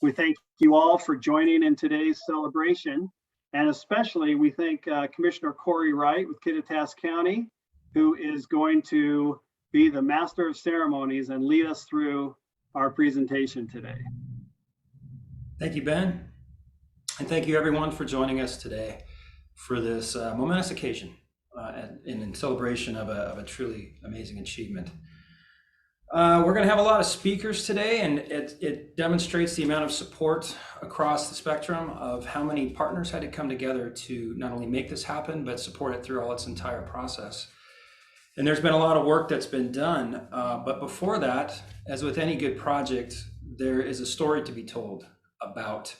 We thank you all for joining in today's celebration. And especially we thank Commissioner Corey Wright with Kittitas County, who is going to be the master of ceremonies and lead us through our presentation today. Thank you, Ben. And thank you everyone for joining us today for this momentous occasion in celebration of a truly amazing achievement. We're going to have a lot of speakers today, and it demonstrates the amount of support across the spectrum of how many partners had to come together to not only make this happen, but support it through all its entire process. And there's been a lot of work that's been done, but before that, as with any good project, there is a story to be told about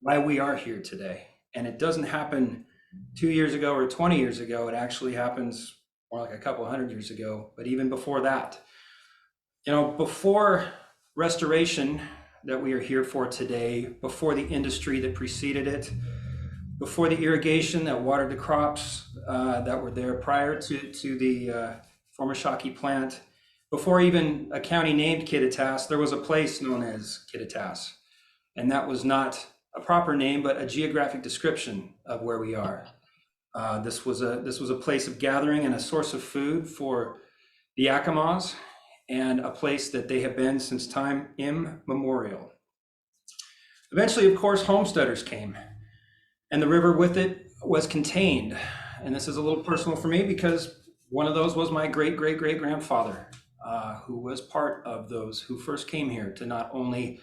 why we are here today. And it doesn't happen 2 years ago or 20 years ago. It actually happens more like a couple hundred years ago, but even before that. You know, before restoration that we are here for today, before the industry that preceded it, before the irrigation that watered the crops that were there prior to the former Shocky plant, before even a county named Kittitas, there was a place known as Kittitas. And that was not a proper name, but a geographic description of where we are. This was a place of gathering and a source of food for the Yakimas, and a place that they have been since time immemorial. Eventually, of course, homesteaders came, and the river with it was contained. And this is a little personal for me because one of those was my great-great-great-grandfather, who was part of those who first came here to not only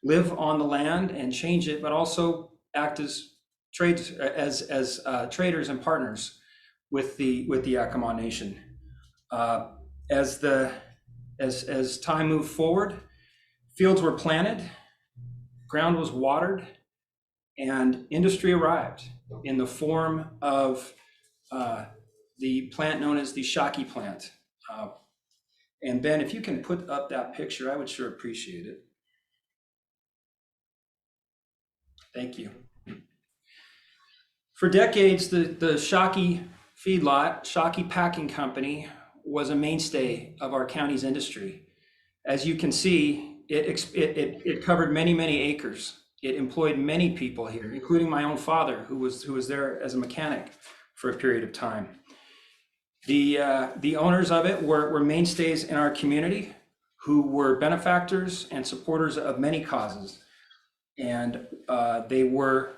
live on the land and change it, but also act as traders and partners with the Yakima Nation. As time moved forward, fields were planted, ground was watered, and industry arrived in the form of the plant known as the Shocky plant. And Ben, if you can put up that picture, I would sure appreciate it. Thank you. For decades, the Shocky feedlot, Shocky Packing Company, was a mainstay of our county's industry. As you can see, it covered many acres. It employed many people here, including my own father, who was there as a mechanic for a period of time. The owners of it were mainstays in our community, who were benefactors and supporters of many causes. And they were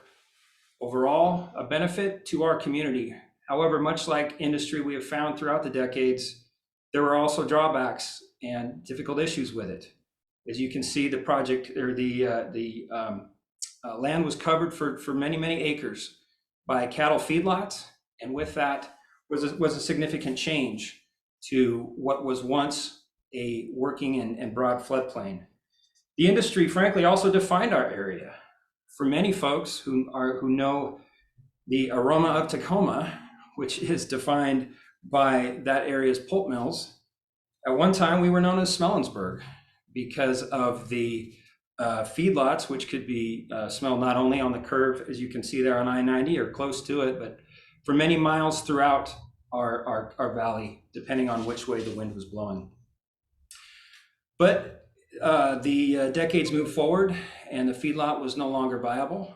overall a benefit to our community. However, much like industry we have found throughout the decades, there were also drawbacks and difficult issues with it. As you can see, the project or the land was covered for many acres by cattle feedlots, and with that was a significant change to what was once a working and broad floodplain. The industry, frankly, also defined our area. For many folks who know the aroma of Tacoma, which is defined by that area's pulp mills, at one time we were known as Ellensburg because of the feedlots, which could be smelled not only on the curve, as you can see there on I-90 or close to it, but for many miles throughout our valley, depending on which way the wind was blowing. But the decades moved forward and the feedlot was no longer viable.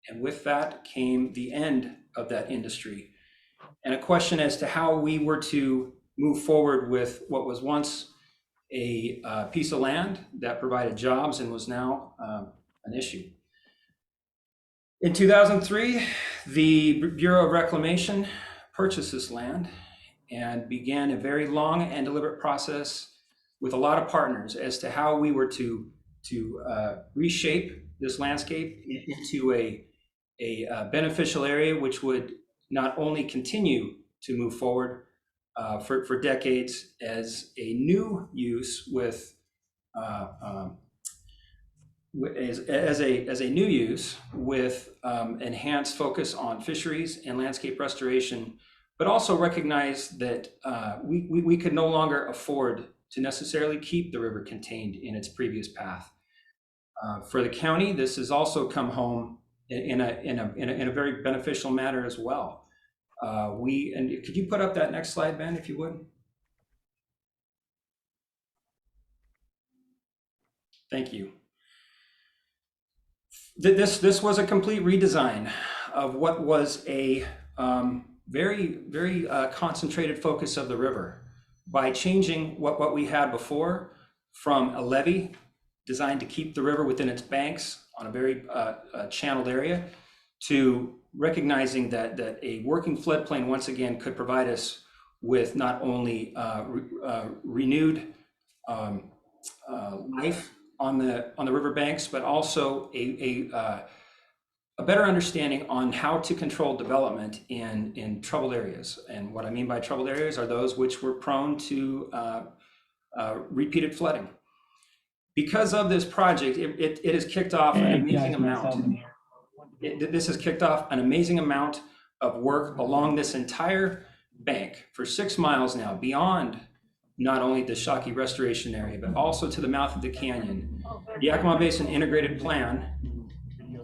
And with that came the end of that industry and a question as to how we were to move forward with what was once a piece of land that provided jobs and was now an issue. In 2003, the Bureau of Reclamation purchased this land and began a very long and deliberate process with a lot of partners as to how we were to reshape this landscape into a beneficial area which would not only continue to move forward for decades as a new use with as a new use with enhanced focus on fisheries and landscape restoration, but also recognize that we could no longer afford to necessarily keep the river contained in its previous path. For the county, this has also come home in a very beneficial manner as well. And could you put up that next slide, Ben, if you would? Thank you. This was a complete redesign of what was a very concentrated focus of the river by changing what we had before from a levee designed to keep the river within its banks on a very channeled area to recognizing that a working floodplain once again could provide us with not only renewed life on the riverbanks, but also a better understanding on how to control development in troubled areas. And what I mean by troubled areas are those which were prone to repeated flooding. Because of this project, it has kicked off an amazing amount. This has kicked off an amazing amount of work along this entire bank for 6 miles now, beyond not only the Shocky restoration area, but also to the mouth of the canyon. The Yakima Basin Integrated Plan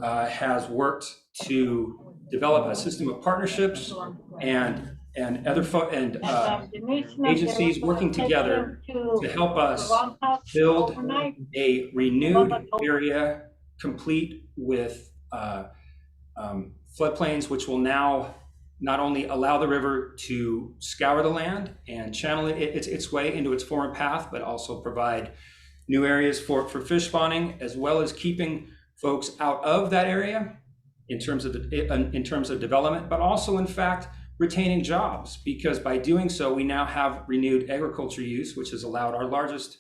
has worked to develop a system of partnerships and agencies working together to help us build a renewed area complete with floodplains, which will now not only allow the river to scour the land and channel its way into its former path, but also provide new areas for fish spawning, as well as keeping folks out of that area in terms of development, but also in fact retaining jobs, because by doing so we now have renewed agriculture use, which has allowed our largest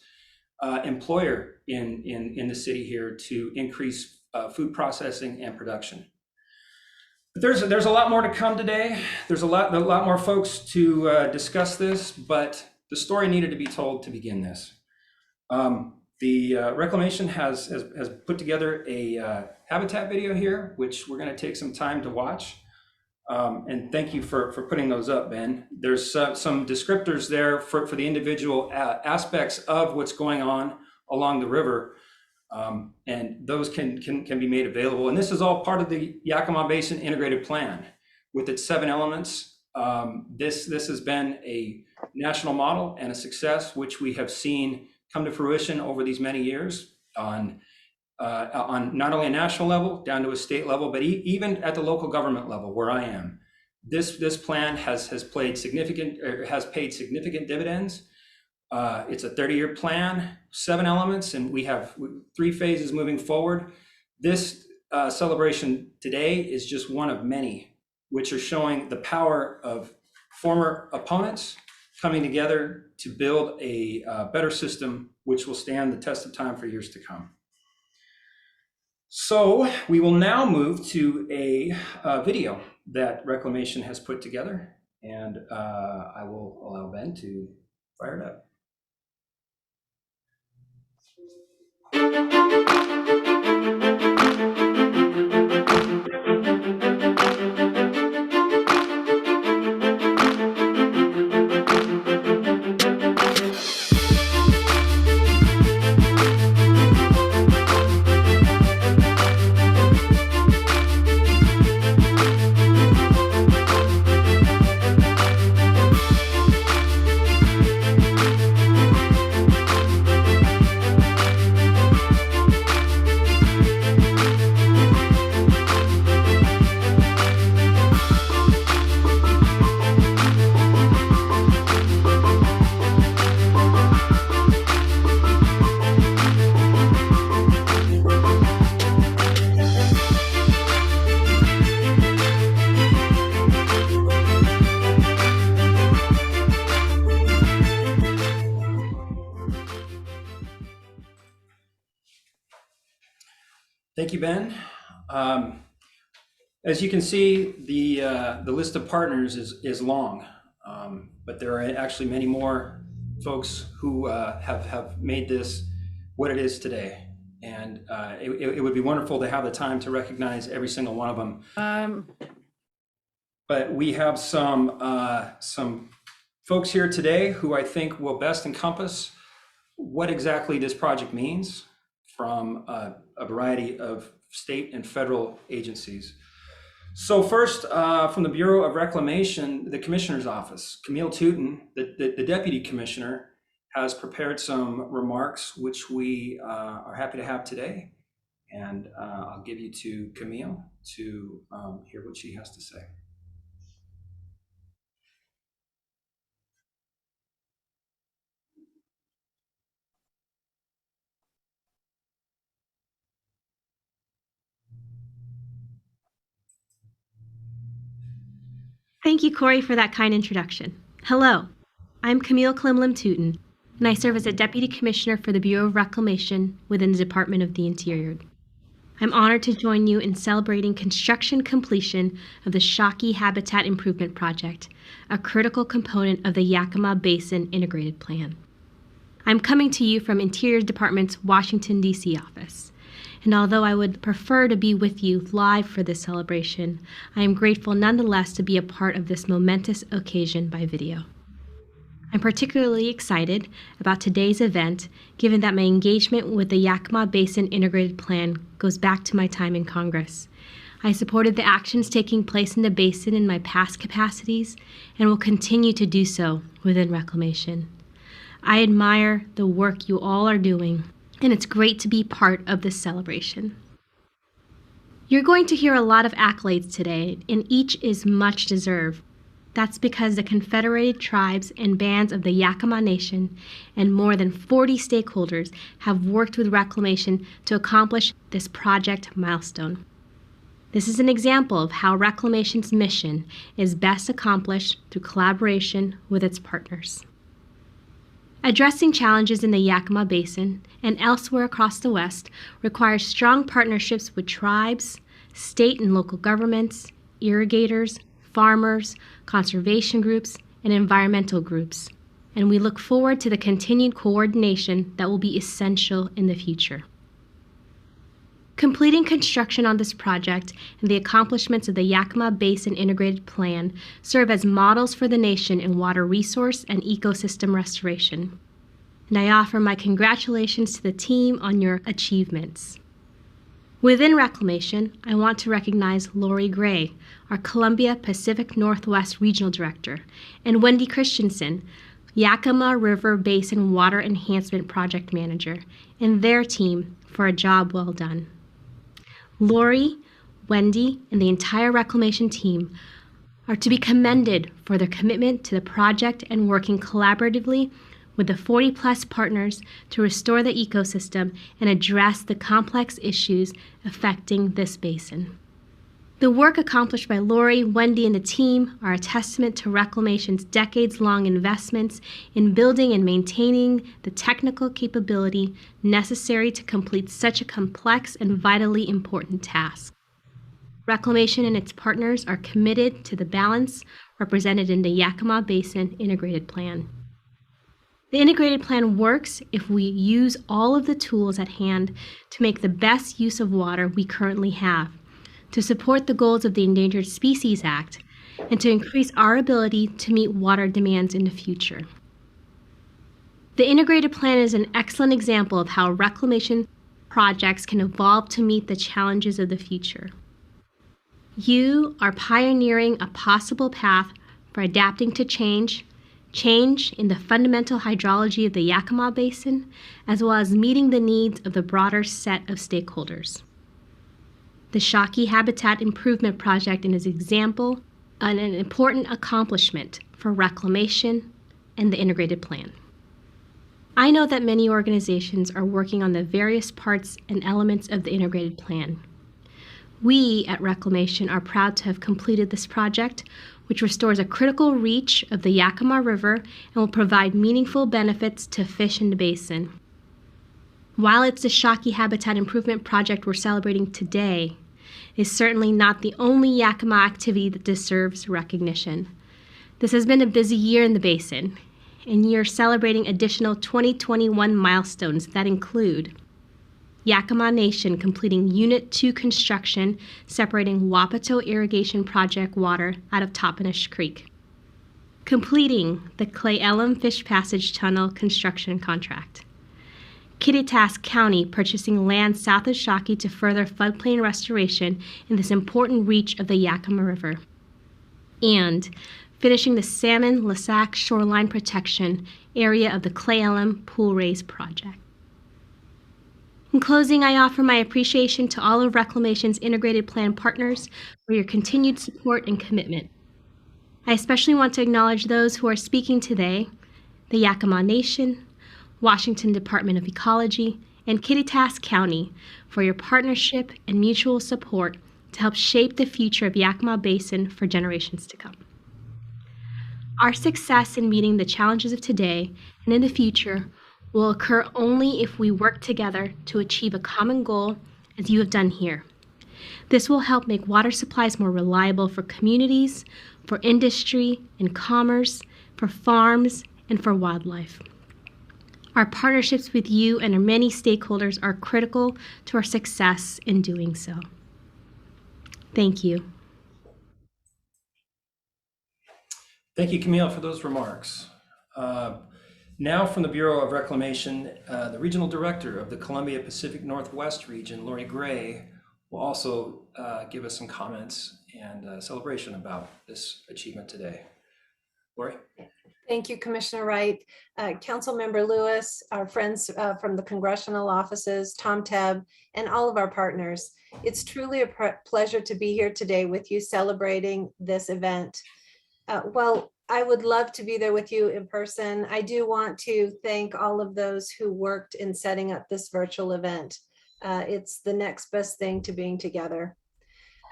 employer in the city here to increase food processing and production. But there's a lot more to come today. There's a lot more folks to discuss this, but the story needed to be told to begin this. The Reclamation has put together a habitat video here, which we're going to take some time to watch. And thank you for putting those up, Ben. There's some descriptors there for the individual aspects of what's going on along the river. And those can be made available. And this is all part of the Yakima Basin Integrated Plan with its 7 elements. This has been a national model and a success, which we have seen come to fruition over these many years on not only a national level, down to a state level, but even at the local government level where I am. This plan has paid significant dividends. It's a 30-year plan, 7 elements, and we have 3 phases moving forward. This celebration today is just one of many, which are showing the power of former opponents coming together to build a better system, which will stand the test of time for years to come. So we will now move to a video that Reclamation has put together, and I will allow Ben to fire it up. Thank you, Ben. As you can see, the list of partners is long, but there are actually many more folks who have made this what it is today. And it would be wonderful to have the time to recognize every single one of them. But we have some folks here today who I think will best encompass what exactly this project means from a variety of state and federal agencies. So first, from the Bureau of Reclamation, the Commissioner's Office, Camille Tootin, the Deputy Commissioner, has prepared some remarks which we are happy to have today. And I'll give you to Camille to hear what she has to say. Thank you, Corey, for that kind introduction. Hello, I'm Camille Klimlim-Tooten, and I serve as a Deputy Commissioner for the Bureau of Reclamation within the Department of the Interior. I'm honored to join you in celebrating construction completion of the Schaake Habitat Improvement Project, a critical component of the Yakima Basin Integrated Plan. I'm coming to you from Interior Department's Washington, D.C. office. And although I would prefer to be with you live for this celebration, I am grateful nonetheless to be a part of this momentous occasion by video. I'm particularly excited about today's event, given that my engagement with the Yakima Basin Integrated Plan goes back to my time in Congress. I supported the actions taking place in the basin in my past capacities and will continue to do so within Reclamation. I admire the work you all are doing, and it's great to be part of this celebration. You're going to hear a lot of accolades today, and each is much deserved. That's because the Confederated Tribes and bands of the Yakima Nation and more than 40 stakeholders have worked with Reclamation to accomplish this project milestone. This is an example of how Reclamation's mission is best accomplished through collaboration with its partners. Addressing challenges in the Yakima Basin and elsewhere across the West requires strong partnerships with tribes, state and local governments, irrigators, farmers, conservation groups, and environmental groups, and we look forward to the continued coordination that will be essential in the future. Completing construction on this project and the accomplishments of the Yakima Basin Integrated Plan serve as models for the nation in water resource and ecosystem restoration. And I offer my congratulations to the team on your achievements. Within Reclamation, I want to recognize Lori Gray, our Columbia Pacific Northwest Regional Director, and Wendy Christensen, Yakima River Basin Water Enhancement Project Manager, and their team for a job well done. Lori, Wendy, and the entire Reclamation team are to be commended for their commitment to the project and working collaboratively with the 40-plus partners to restore the ecosystem and address the complex issues affecting this basin. The work accomplished by Lori, Wendy, and the team are a testament to Reclamation's decades-long investments in building and maintaining the technical capability necessary to complete such a complex and vitally important task. Reclamation and its partners are committed to the balance represented in the Yakima Basin Integrated Plan. The Integrated Plan works if we use all of the tools at hand to make the best use of water we currently have, to support the goals of the Endangered Species Act, and to increase our ability to meet water demands in the future. The Integrated Plan is an excellent example of how reclamation projects can evolve to meet the challenges of the future. You are pioneering a possible path for adapting to change in the fundamental hydrology of the Yakima Basin, as well as meeting the needs of the broader set of stakeholders. The Schaake Habitat Improvement Project is an example and an important accomplishment for Reclamation and the Integrated Plan. I know that many organizations are working on the various parts and elements of the Integrated Plan. We at Reclamation are proud to have completed this project, which restores a critical reach of the Yakima River and will provide meaningful benefits to fish in the basin. While it's the Schaake Habitat Improvement Project we're celebrating today, it's certainly not the only Yakima activity that deserves recognition. This has been a busy year in the basin, and you're celebrating additional 2021 milestones that include Yakima Nation completing Unit 2 construction separating Wapato Irrigation Project water out of Toppenish Creek, completing the Clay Ellum Fish Passage Tunnel construction contract, Kittitas County purchasing land south of Shocky to further floodplain restoration in this important reach of the Yakima River, and finishing the Salmon-Lasac shoreline protection area of the Clay Ellum Pool Raise project. In closing, I offer my appreciation to all of Reclamation's Integrated Plan partners for your continued support and commitment. I especially want to acknowledge those who are speaking today, the Yakima Nation, Washington Department of Ecology, and Kittitas County for your partnership and mutual support to help shape the future of Yakima Basin for generations to come. Our success in meeting the challenges of today and in the future will occur only if we work together to achieve a common goal, as you have done here. This will help make water supplies more reliable for communities, for industry and commerce, for farms, and for wildlife. Our partnerships with you and our many stakeholders are critical to our success in doing so. Thank you. Thank you, Camille, for those remarks. Now from the Bureau of Reclamation, the Regional Director of the Columbia Pacific Northwest region, Lori Gray, will also give us some comments and celebration about this achievement today. Lori? Thank you, Commissioner Wright. Councilmember Lewis, our friends from the congressional offices, Tom Tebb, and all of our partners. It's truly a pleasure to be here today with you celebrating this event. Well, I would love to be there with you in person. I do want to thank all of those who worked in setting up this virtual event. It's the next best thing to being together.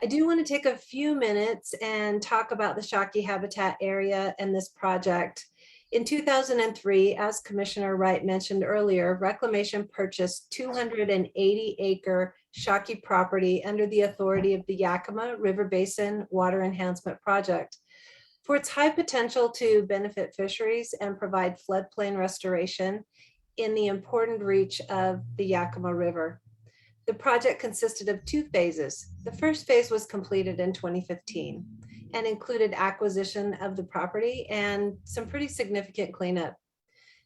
I do want to take a few minutes and talk about the Schaake Habitat area and this project. In 2003, as Commissioner Wright mentioned earlier, Reclamation purchased 280-acre Shocky property under the authority of the Yakima River Basin Water Enhancement Project for its high potential to benefit fisheries and provide floodplain restoration in the important reach of the Yakima River. The project consisted of two phases. The first phase was completed in 2015 and included acquisition of the property and some pretty significant cleanup.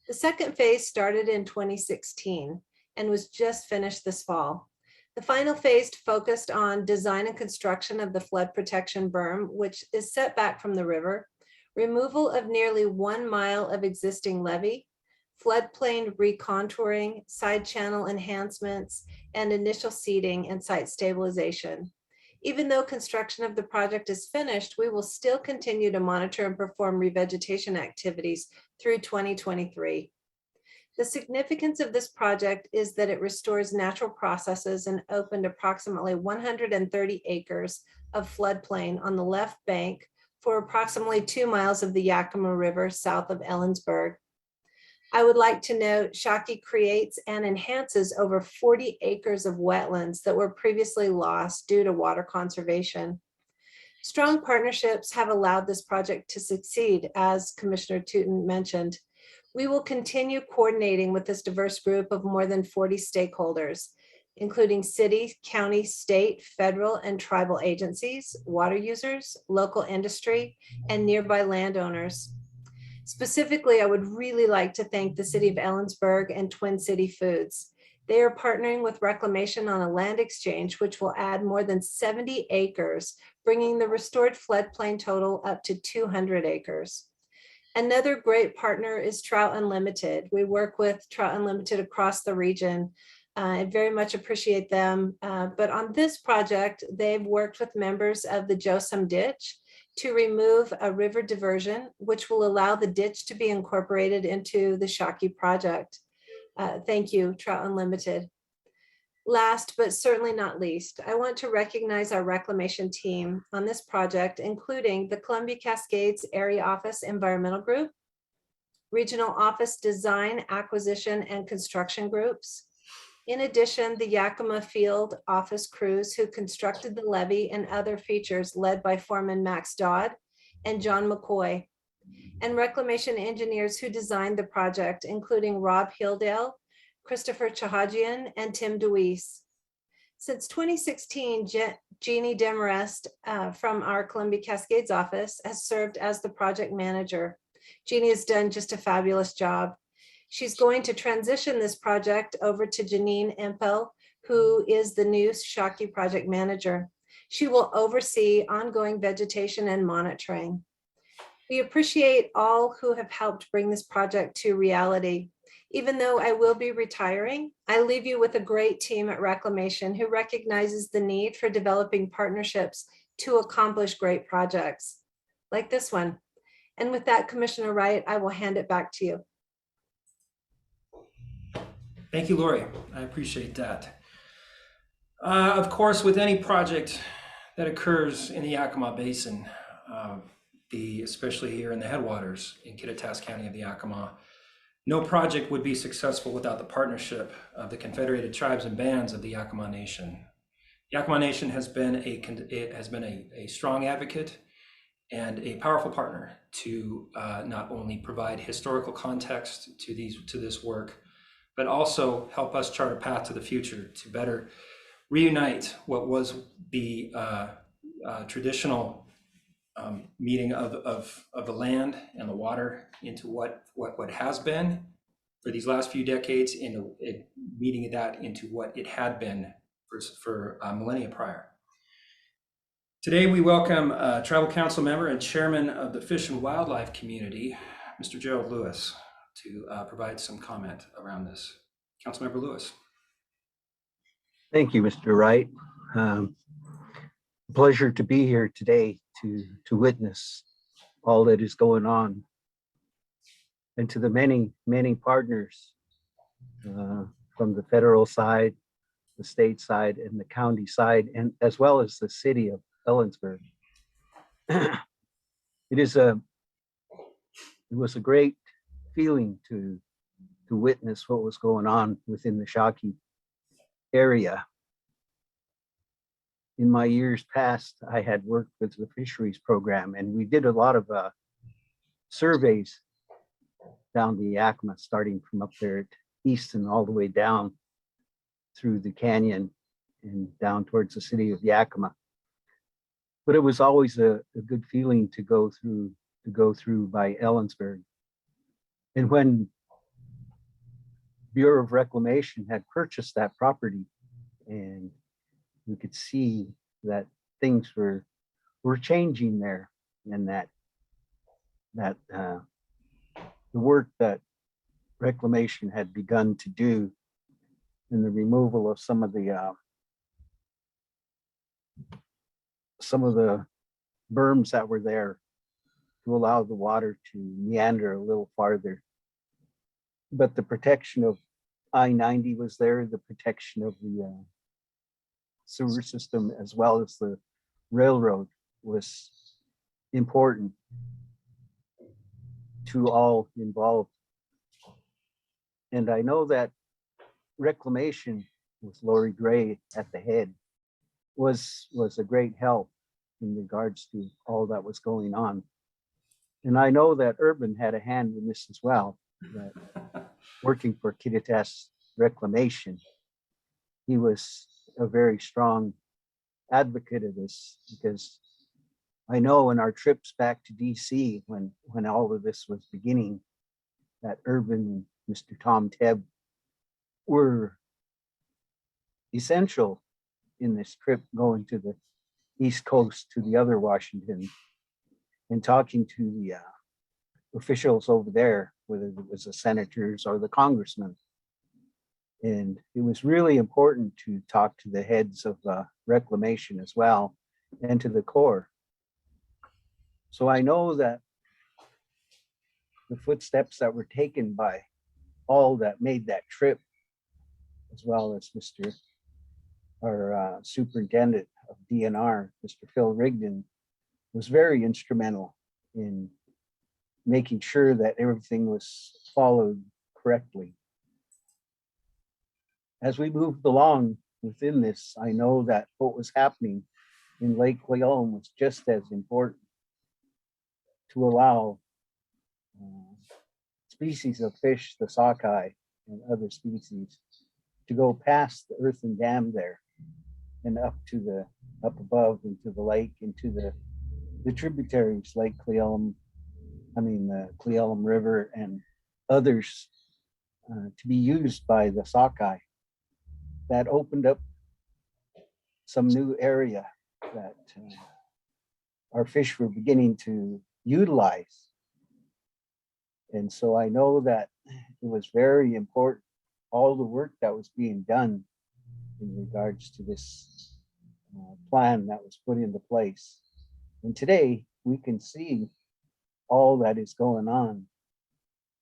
The second phase started in 2016 and was just finished this fall. The final phase focused on design and construction of the flood protection berm, which is set back from the river, removal of nearly 1 mile of existing levee, floodplain recontouring, side channel enhancements, and initial seeding and site stabilization. Even though construction of the project is finished, we will still continue to monitor and perform revegetation activities through 2023. The significance of this project is that it restores natural processes and opened approximately 130 acres of floodplain on the left bank for approximately 2 miles of the Yakima River south of Ellensburg. I would like to note Shocky creates and enhances over 40 acres of wetlands that were previously lost due to water conservation. Strong partnerships have allowed this project to succeed, as Commissioner Tootin mentioned. We will continue coordinating with this diverse group of more than 40 stakeholders, including city, county, state, federal, and tribal agencies, water users, local industry, and nearby landowners. Specifically, I would really like to thank the City of Ellensburg and Twin City Foods. They are partnering with Reclamation on a land exchange, which will add more than 70 acres, bringing the restored floodplain total up to 200 acres. Another great partner is Trout Unlimited. We work with Trout Unlimited across the region. I very much appreciate them. But on this project, they've worked with members of the Josam Ditch to remove a river diversion, which will allow the ditch to be incorporated into the Shocky project. Thank you, Trout Unlimited. Last, but certainly not least, I want to recognize our reclamation team on this project, including the Columbia Cascades Area Office Environmental Group, Regional Office Design, Acquisition, and Construction Groups. In addition, the Yakima Field Office crews who constructed the levee and other features led by Foreman Max Dodd and John McCoy, and reclamation engineers who designed the project, including Rob Hildale, Christopher Chahajian, and Tim DeWeese. Since 2016, Jeannie Demarest from our Columbia Cascades office has served as the project manager. Jeannie has done just a fabulous job. She's going to transition this project over to Janine Empel, who is the new Shocky project manager. She will oversee ongoing vegetation and monitoring. We appreciate all who have helped bring this project to reality. Even though I will be retiring, I leave you with a great team at Reclamation who recognizes the need for developing partnerships to accomplish great projects like this one. And with that, Commissioner Wright, I will hand it back to you. Thank you, Lori. I appreciate that. Of course, with any project that occurs in the Yakima Basin, especially here in the headwaters in Kittitas County of the Yakima, no project would be successful without the partnership of the Confederated Tribes and Bands of the Yakima Nation. Yakima Nation has been a strong advocate and a powerful partner to not only provide historical context to this work, but also help us chart a path to the future to better reunite what was the traditional meeting of the land and the water into what has been for these last few decades, in meeting that into what it had been for millennia prior. Today we welcome Tribal Council member and chairman of the Fish and Wildlife Community, Mr. Gerald Lewis, to provide some comment around this. Councilmember Lewis. Thank you, Mr. Wright. Pleasure to be here today to witness all that is going on, and to the many partners from the federal side, the state side, and the county side, and as well as the city of Ellensburg. It was a great feeling to witness what was going on within the Shocky area. In my years past, I had worked with the fisheries program, and we did a lot of surveys down the Yakima, starting from up there at Easton all the way down through the canyon and down towards the city of Yakima. But it was always a good feeling to go through by Ellensburg. And when Bureau of Reclamation had purchased that property, and we could see that things were changing there, and that the work that Reclamation had begun to do in the removal of some of the berms that were there to allow the water to meander a little farther. But the protection of I-90 was there, the protection of the sewer system, as well as the railroad, was important to all involved. And I know that Reclamation, with Lori Gray at the head, was a great help in regards to all that was going on. And I know that Urban had a hand in this as well, that working for Kittitas Reclamation, he was a very strong advocate of this, because I know in our trips back to DC, when all of this was beginning, that Urban and Mr. Tom Tebb were essential in this trip, going to the East Coast, to the other Washington, and talking to the officials over there, whether it was the senators or the congressmen. And it was really important to talk to the heads of Reclamation as well, and to the Corps. So I know that the footsteps that were taken by all that made that trip, as well as our superintendent of DNR, Mr. Phil Rigdon, was very instrumental in making sure that everything was followed correctly. As we moved along within this, I know that what was happening in Lake Cleolum was just as important, to allow species of fish, the sockeye and other species, to go past the earthen dam there and up above into the lake, into the tributaries, Lake Cleolum, the Cleolum River and others, to be used by the sockeye. That opened up some new area that our fish were beginning to utilize. And so I know that it was very important, all the work that was being done in regards to this plan that was put into place. And today we can see all that is going on.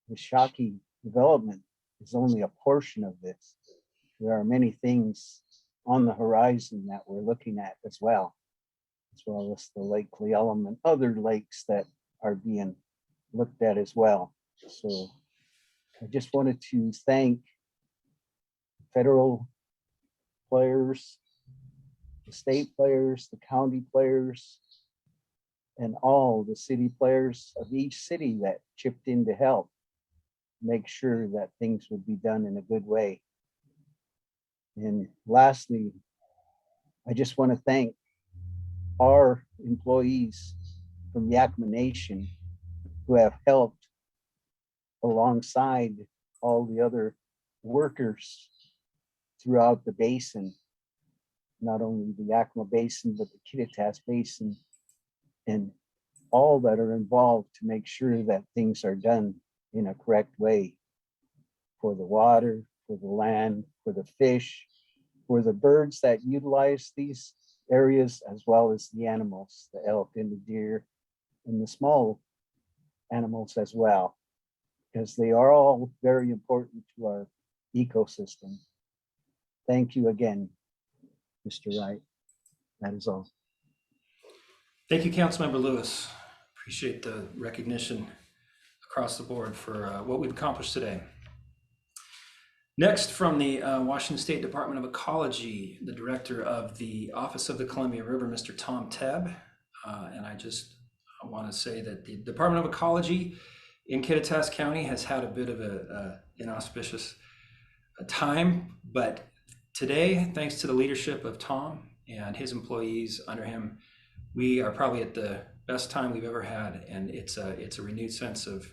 The Shocky development is only a portion of this. There are many things on the horizon that we're looking at as well as the Lake Cleellum and other lakes that are being looked at as well. So I just wanted to thank federal players, the state players, the county players, and all the city players of each city that chipped in to help make sure that things would be done in a good way. And lastly, I just want to thank our employees from Yakima Nation who have helped alongside all the other workers throughout the basin, not only the Yakima Basin, but the Kittitas Basin, and all that are involved to make sure that things are done in a correct way for the water, for the land, for the fish, for the birds that utilize these areas, as well as the animals, the elk and the deer, and the small animals as well, because they are all very important to our ecosystem. Thank you again, Mr. Wright. That is all. Thank you, Councilmember Lewis. Appreciate the recognition across the board for what we've accomplished today. Next, from the Washington State Department of Ecology, the director of the Office of the Columbia River, Mr. Tom Tebb. And I just want to say that the Department of Ecology in Kittitas County has had a bit of an inauspicious time, but today, thanks to the leadership of Tom and his employees under him, we are probably at the best time we've ever had, and it's a renewed sense of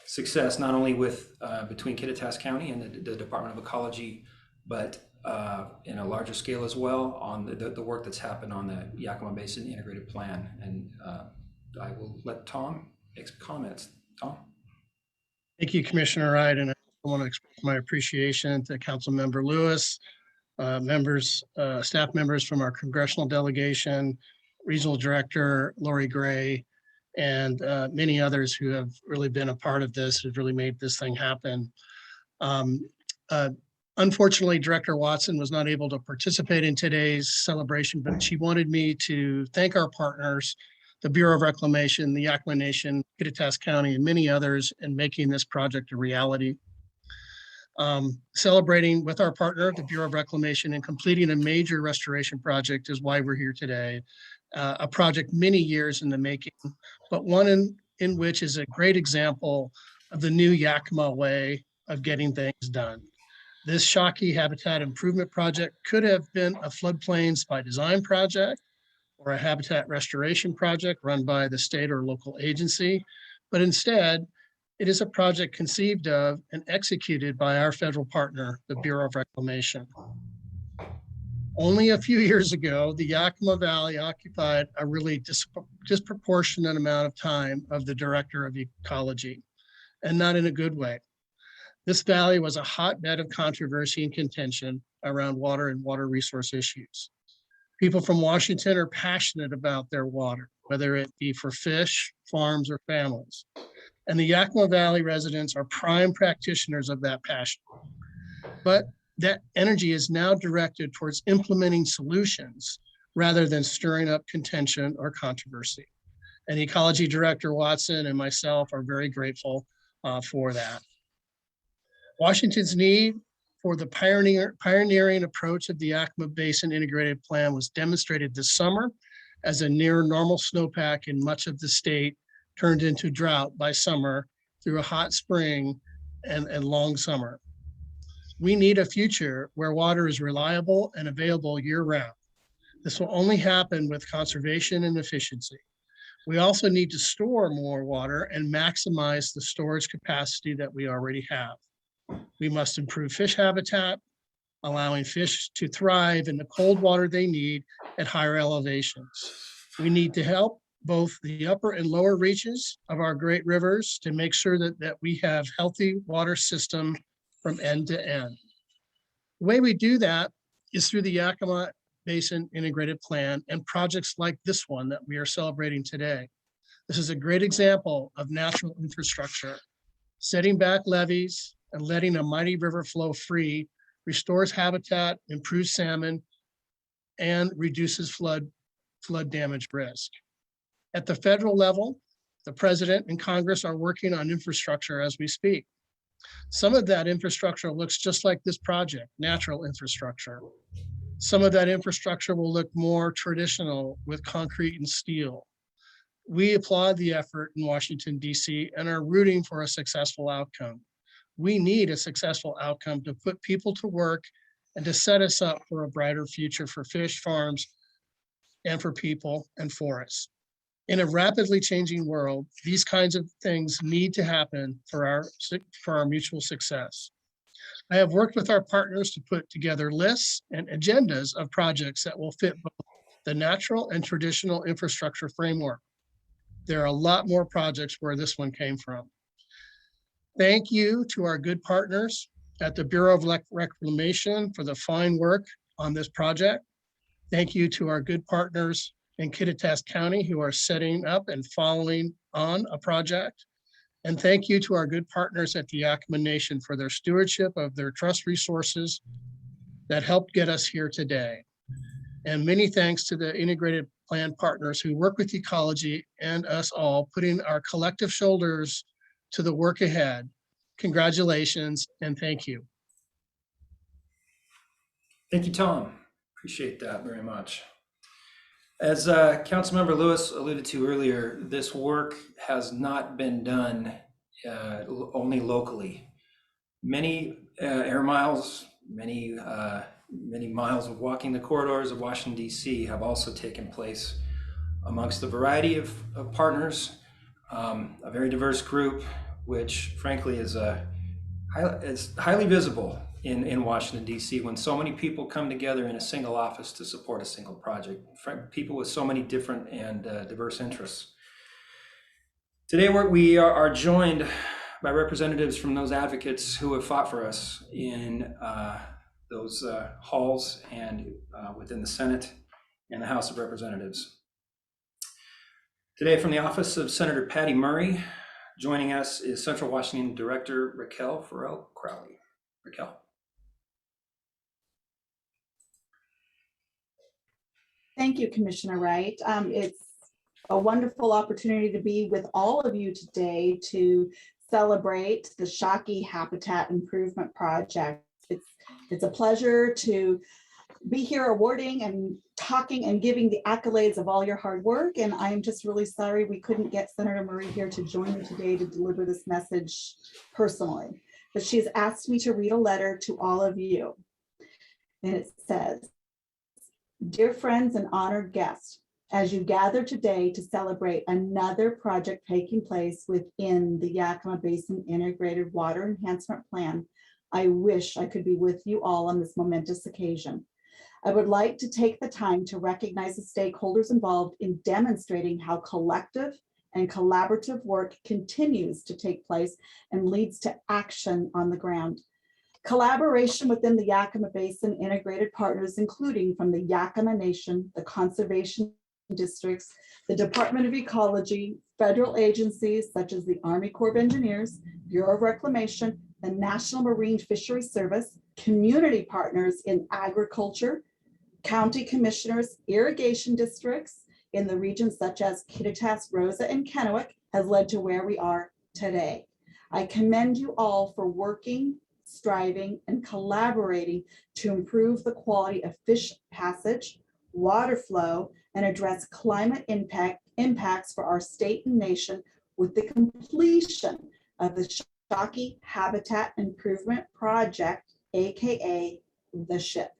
success, not only with between Kittitas County and the Department of Ecology, but in a larger scale as well on the work that's happened on the Yakima Basin Integrated Plan. And I will let Tom make some comments. Tom? Thank you, Commissioner Wright, and I want to express my appreciation to Councilmember Lewis, staff members from our congressional delegation, Regional Director Lori Gray, and many others who have really been a part of this, who've really made this thing happen. Unfortunately, Director Watson was not able to participate in today's celebration, but she wanted me to thank our partners, the Bureau of Reclamation, the Yakima Nation, Kittitas County, and many others in making this project a reality. Celebrating with our partner, the Bureau of Reclamation, and completing a major restoration project is why we're here today. A project many years in the making, but one in which is a great example of the new Yakima way of getting things done. This Schaake Habitat Improvement Project could have been a floodplains by design project or a habitat restoration project run by the state or local agency, but instead, it is a project conceived of and executed by our federal partner, the Bureau of Reclamation. Only a few years ago, the Yakima Valley occupied a really disproportionate amount of time of the Director of Ecology, and not in a good way. This valley was a hotbed of controversy and contention around water and water resource issues. People from Washington are passionate about their water, whether it be for fish, farms, or families. And the Yakima Valley residents are prime practitioners of that passion. But that energy is now directed towards implementing solutions rather than stirring up contention or controversy. And Ecology Director Watson and myself are very grateful for that. Washington's need for the pioneering approach of the Yakima Basin Integrated Plan was demonstrated this summer as a near normal snowpack in much of the state turned into drought by summer through a hot spring and long summer. We need a future where water is reliable and available year-round. This will only happen with conservation and efficiency. We also need to store more water and maximize the storage capacity that we already have. We must improve fish habitat, allowing fish to thrive in the cold water they need at higher elevations. We need to help both the upper and lower reaches of our great rivers to make sure that we have healthy water system from end to end. The way we do that is through the Yakima Basin Integrated Plan and projects like this one that we are celebrating today. This is a great example of natural infrastructure. Setting back levees and letting a mighty river flow free restores habitat, improves salmon, and reduces flood damage risk. At the federal level, the president and Congress are working on infrastructure as we speak. Some of that infrastructure looks just like this project, natural infrastructure. Some of that infrastructure will look more traditional with concrete and steel. We applaud the effort in Washington, D.C. and are rooting for a successful outcome. We need a successful outcome to put people to work and to set us up for a brighter future for fish farms and for people and forests. In a rapidly changing world, these kinds of things need to happen for our mutual success. I have worked with our partners to put together lists and agendas of projects that will fit both the natural and traditional infrastructure framework. There are a lot more projects where this one came from. Thank you to our good partners at the Bureau of Reclamation for the fine work on this project. Thank you to our good partners in Kittitas County who are setting up and following on a project. And thank you to our good partners at the Yakima Nation for their stewardship of their trust resources that helped get us here today. And many thanks to the integrated plan partners who work with ecology and us all, putting our collective shoulders to the work ahead. Congratulations and thank you. Thank you, Tom. Appreciate that very much. As Councilmember Lewis alluded to earlier, this work has not been done only locally. Many air miles, many miles of walking the corridors of Washington, D.C. have also taken place amongst a variety of partners, a very diverse group, which frankly is highly visible in Washington, D.C. when so many people come together in a single office to support a single project, people with so many different and diverse interests. Today we are joined by representatives from those advocates who have fought for us in those halls and within the Senate and the House of Representatives. Today from the office of Senator Patty Murray, joining us is Central Washington Director Raquel Farrell-Crowley. Raquel. Thank you, Commissioner Wright. It's a wonderful opportunity to be with all of you today to celebrate the Schaake Habitat Improvement Project. It's a pleasure to be here awarding and talking and giving the accolades of all your hard work. And I'm just really sorry we couldn't get Senator Murray here to join me today to deliver this message personally. But she's asked me to read a letter to all of you. And it says, "Dear friends and honored guests, as you gather today to celebrate another project taking place within the Yakima Basin Integrated Water Enhancement Plan, I wish I could be with you all on this momentous occasion. I would like to take the time to recognize the stakeholders involved in demonstrating how collective and collaborative work continues to take place and leads to action on the ground. Collaboration within the Yakima Basin Integrated Partners, including from the Yakima Nation, the conservation districts, the Department of Ecology, federal agencies such as the Army Corps of Engineers, Bureau of Reclamation, the National Marine Fisheries Service, community partners in agriculture, county commissioners, irrigation districts in the regions such as Kittitas, Rosa, and Kennewick has led to where we are today. I commend you all for working, striving, and collaborating to improve the quality of fish passage, water flow, and address climate impacts for our state and nation with the completion of the Schaake Habitat Improvement Project, aka the SHIP.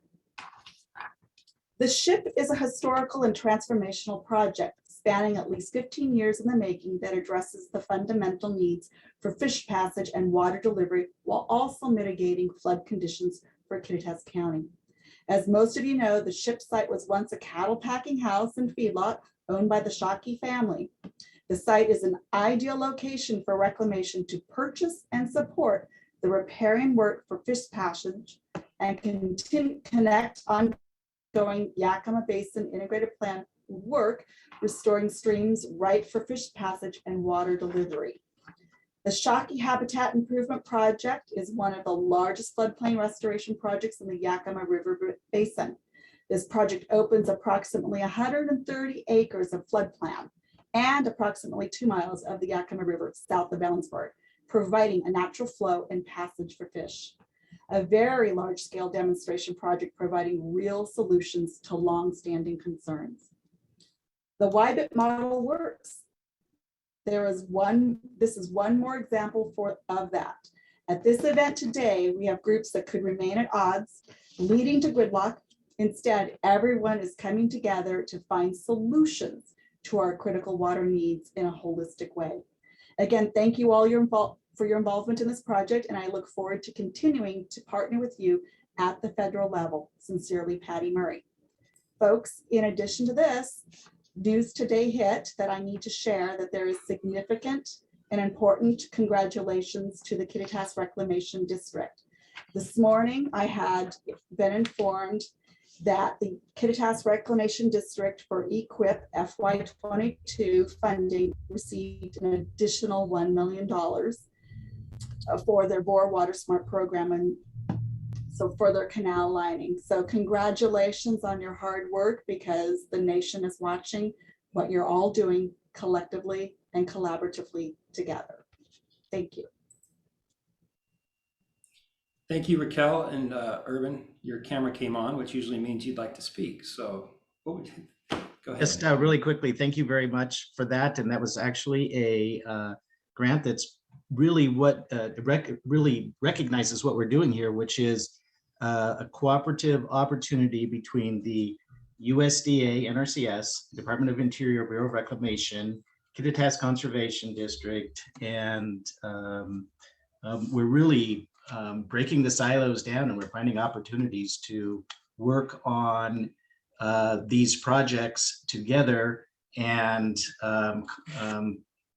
The SHIP is a historical and transformational project spanning at least 15 years in the making that addresses the fundamental needs for fish passage and water delivery while also mitigating flood conditions for Kittitas County. As most of you know, the SHIP site was once a cattle packing house and feedlot owned by the Shocky family. The site is an ideal location for Reclamation to purchase and support the riparian work for fish passage and connect ongoing Yakima Basin Integrated Plan work, restoring streams right for fish passage and water delivery. The Schaake Habitat Improvement Project is one of the largest floodplain restoration projects in the Yakima River Basin. This project opens approximately 130 acres of floodplain and approximately 2 miles of the Yakima River south of Ellensburg, providing a natural flow and passage for fish. A very large-scale demonstration project providing real solutions to long-standing concerns. The YBIP model works. This is one more example of that. At this event today, we have groups that could remain at odds, leading to gridlock. Instead, everyone is coming together to find solutions to our critical water needs in a holistic way. Again, thank you all for your involvement in this project, and I look forward to continuing to partner with you at the federal level. Sincerely, Patty Murray. Folks, in addition to this, news today hit that I need to share that there is significant and important congratulations to the Kittitas Reclamation District. This morning, I had been informed that the Kittitas Reclamation District for EQIP FY22 funding received an additional $1 million for their Bore Water Smart program, and so for their canal lining. So congratulations on your hard work, because the nation is watching what you're all doing collectively and collaboratively together. Thank you. Thank you, Raquel. And Urban, your camera came on, which usually means you'd like to speak. So what would you, go ahead. Just really quickly, thank you very much for that. And that was actually a grant that's really what really recognizes what we're doing here, which is a cooperative opportunity between the USDA, NRCS, Department of Interior, Bureau of Reclamation, Kittitas Conservation District, and we're really breaking the silos down, and we're finding opportunities to work on these projects together and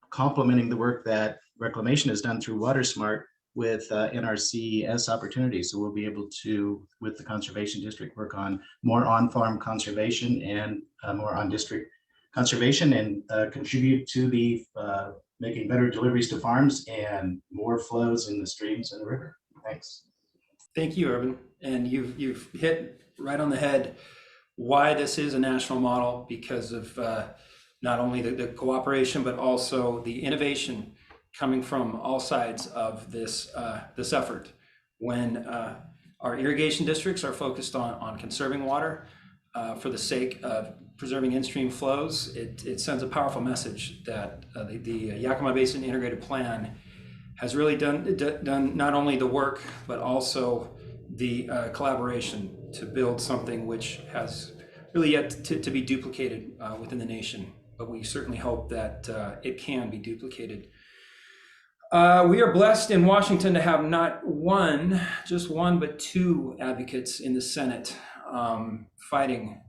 complementing the work that Reclamation has done through WaterSmart with NRCS opportunities. So we'll be able to, with the Conservation District, work on more on-farm conservation and more on-district conservation, and contribute to the making better deliveries to farms and more flows in the streams and the river. Thanks. Thank you, Urban. And you've hit right on the head why this is a national model, because of not only the cooperation, but also the innovation coming from all sides of this this effort. When our irrigation districts are focused on conserving water for the sake of preserving in-stream flows, it sends a powerful message that the Yakima Basin Integrated Plan has really done not only the work, but also the collaboration to build something which has really yet to be duplicated within the nation. But we certainly hope that it can be duplicated. We are blessed in Washington to have not just one, but two advocates in the Senate fighting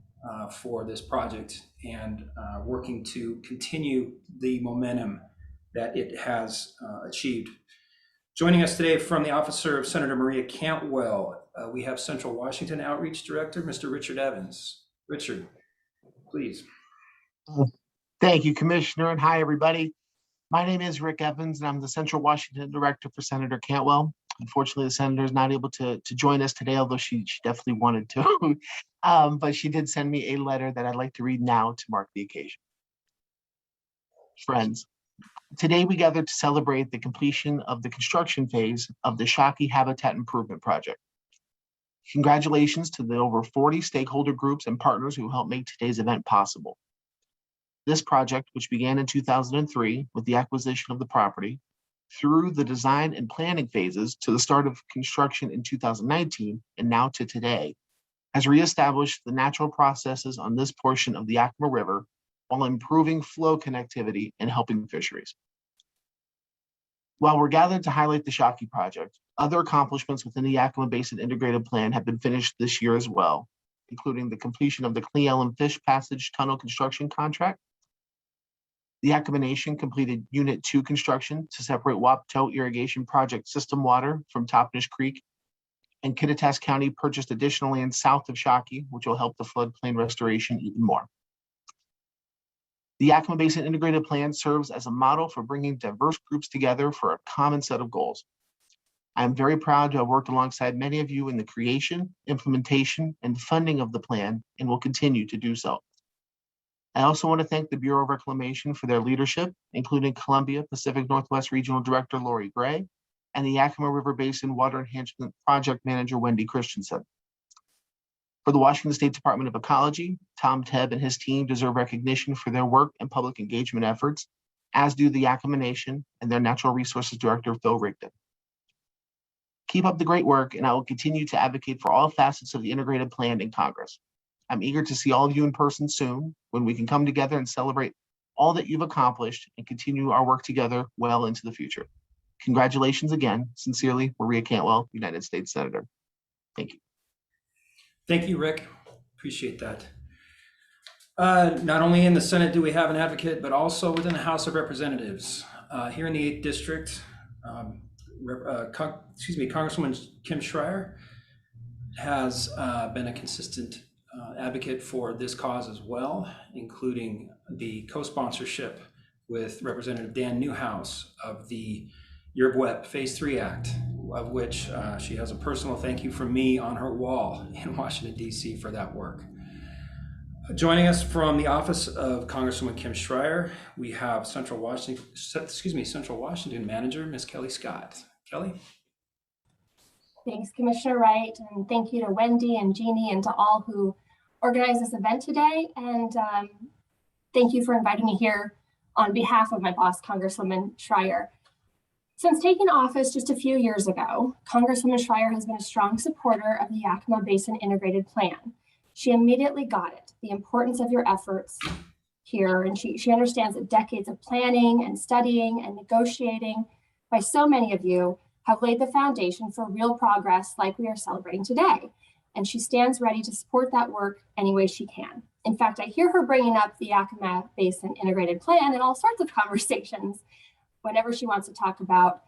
for this project and working to continue the momentum that it has achieved. Joining us today from the office of Senator Maria Cantwell, we have Central Washington Outreach Director, Mr. Richard Evans. Richard, please. Thank you, Commissioner, and hi, everybody. My name is Rick Evans, and I'm the Central Washington Director for Senator Cantwell. Unfortunately, the Senator is not able to join us today, although she definitely wanted to. But she did send me a letter that I'd like to read now to mark the occasion. Friends, today we gather to celebrate the completion of the construction phase of the Schaake Habitat Improvement Project. Congratulations to the over 40 stakeholder groups and partners who helped make today's event possible. This project, which began in 2003 with the acquisition of the property, through the design and planning phases to the start of construction in 2019 and now to today, has reestablished the natural processes on this portion of the Yakima River while improving flow connectivity and helping fisheries. While we're gathered to highlight the Shocky project, other accomplishments within the Yakima Basin Integrated Plan have been finished this year as well, including the completion of the Cle Ellen Fish Passage Tunnel construction contract The Yakima Nation completed Unit 2 construction to separate Wapto Irrigation Project system water from Topnish Creek, and Kittitas County purchased additional land south of Shocky, which will help the floodplain restoration even more. The Yakima Basin Integrated Plan serves as a model for bringing diverse groups together for a common set of goals. I am very proud to have worked alongside many of you in the creation, implementation, and funding of the plan, and will continue to do so. I also want to thank the Bureau of Reclamation for their leadership, including Columbia Pacific Northwest Regional Director Lori Gray and the Yakima River Basin Water Enhancement Project Manager Wendy Christensen. For the Washington State Department of Ecology, Tom Tebb and his team deserve recognition for their work and public engagement efforts, as do the Yakima Nation and their Natural Resources Director, Phil Rigdon. Keep up the great work, and I will continue to advocate for all facets of the integrated plan in Congress. I'm eager to see all of you in person soon, when we can come together and celebrate all that you've accomplished and continue our work together well into the future. Congratulations again. Sincerely, Maria Cantwell, United States Senator. Thank you. Thank you, Rick. Appreciate that. Not only in the Senate do we have an advocate, but also within the House of Representatives. Here in the 8th District, Congresswoman Kim Schreier has been a consistent advocate for this cause as well, including the co-sponsorship with Representative Dan Newhouse of the YBIP Phase 3 Act, of which she has a personal thank you from me on her wall in Washington, D.C. for that work. Joining us from the office of Congresswoman Kim Schreier, we have Central Washington Manager, Ms. Kelly Scott. Kelly? Thanks, Commissioner Wright, and thank you to Wendy and Jeannie and to all who organized this event today. And thank you for inviting me here on behalf of my boss, Congresswoman Schreier. Since taking office just a few years ago, Congresswoman Schreier has been a strong supporter of the Yakima Basin Integrated Plan. She immediately got it, the importance of your efforts here, and she understands that decades of planning and studying and negotiating by so many of you have laid the foundation for real progress like we are celebrating today. And she stands ready to support that work any way she can. In fact, I hear her bringing up the Yakima Basin Integrated Plan in all sorts of conversations whenever she wants to talk about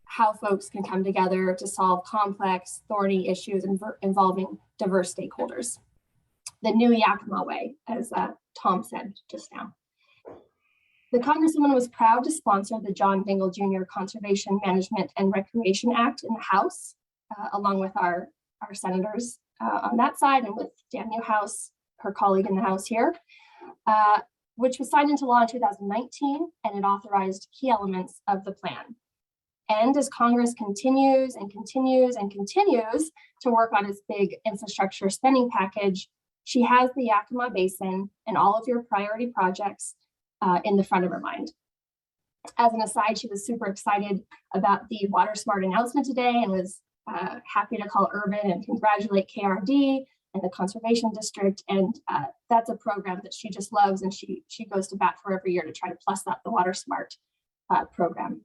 how folks can come together to solve complex, thorny issues involving diverse stakeholders. The new Yakima way, as Tom said just now. The Congresswoman was proud to sponsor the John Dingell Jr. Conservation Management and Recreation Act in the House, along with our senators on that side, and with Dan Newhouse, her colleague in the House here, which was signed into law in 2019, and it authorized key elements of the plan. And as Congress continues and continues and continues to work on its big infrastructure spending package, she has the Yakima Basin and all of your priority projects in the front of her mind. As an aside, she was super excited about the Water Smart announcement today and was happy to call Urban and congratulate KRD and the Conservation District. And that's a program that she just loves, and she goes to bat for every year to try to plus up the Water Smart program.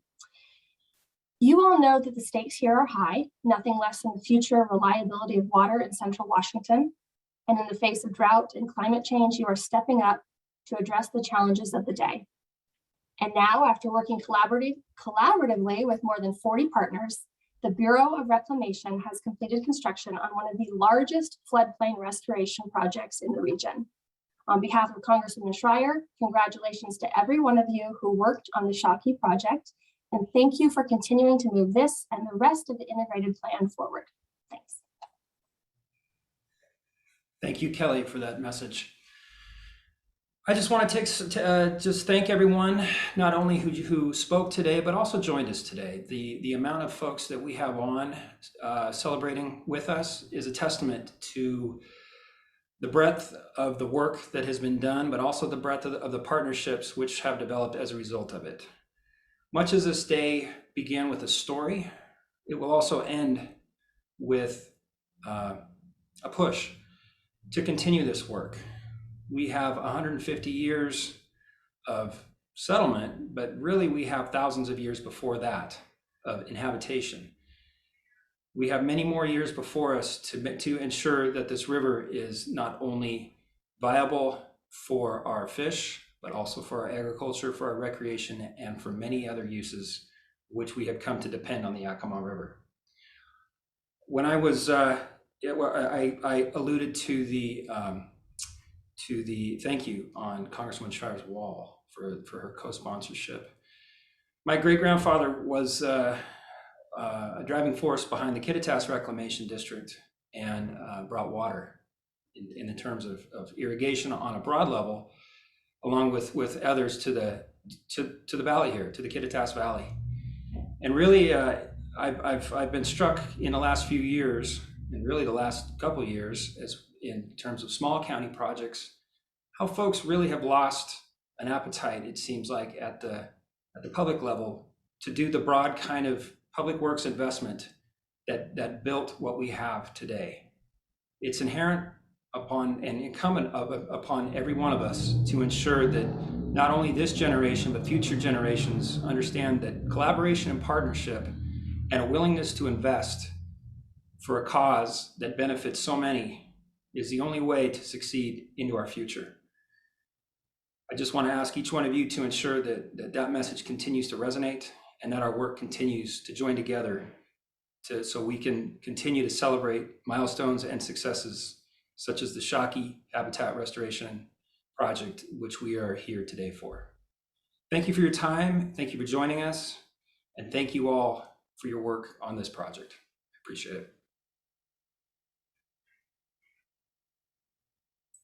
You all know that the stakes here are high, nothing less than the future reliability of water in Central Washington. And in the face of drought and climate change, you are stepping up to address the challenges of the day. And now, after working collaboratively with more than 40 partners, the Bureau of Reclamation has completed construction on one of the largest floodplain restoration projects in the region. On behalf of Congresswoman Schreier, congratulations to every one of you who worked on the Shocky project, and thank you for continuing to move this and the rest of the integrated plan forward. Thanks. Thank you, Kelly, for that message. I just want to just thank everyone, not only who spoke today, but also joined us today. The amount of folks that we have on celebrating with us is a testament to the breadth of the work that has been done, but also the breadth of the partnerships which have developed as a result of it. Much as this day began with a story, it will also end with a push to continue this work. We have 150 years of settlement, but really we have thousands of years before that of inhabitation. We have many more years before us to ensure that this river is not only viable for our fish, but also for our agriculture, for our recreation, and for many other uses which we have come to depend on the Yakima River. When I was, I alluded to the thank you on Congresswoman Shire's wall for her co-sponsorship. My great-grandfather was a driving force behind the Kittitas Reclamation District and brought water in terms of irrigation on a broad level, along with others to the valley here, to the Kittitas Valley. And really, I've been struck in the last few years, and really the last couple of years, as in terms of small county projects, how folks really have lost an appetite, it seems like, at the public level to do the broad kind of public works investment that built what we have today. It's inherent upon and incumbent upon every one of us to ensure that not only this generation, but future generations understand that collaboration and partnership and a willingness to invest for a cause that benefits so many is the only way to succeed into our future. I just want to ask each one of you to ensure that message continues to resonate and that our work continues to join together so we can continue to celebrate milestones and successes such as the Schaake Habitat Restoration Project, which we are here today for. Thank you for your time. Thank you for joining us. And thank you all for your work on this project. I appreciate it.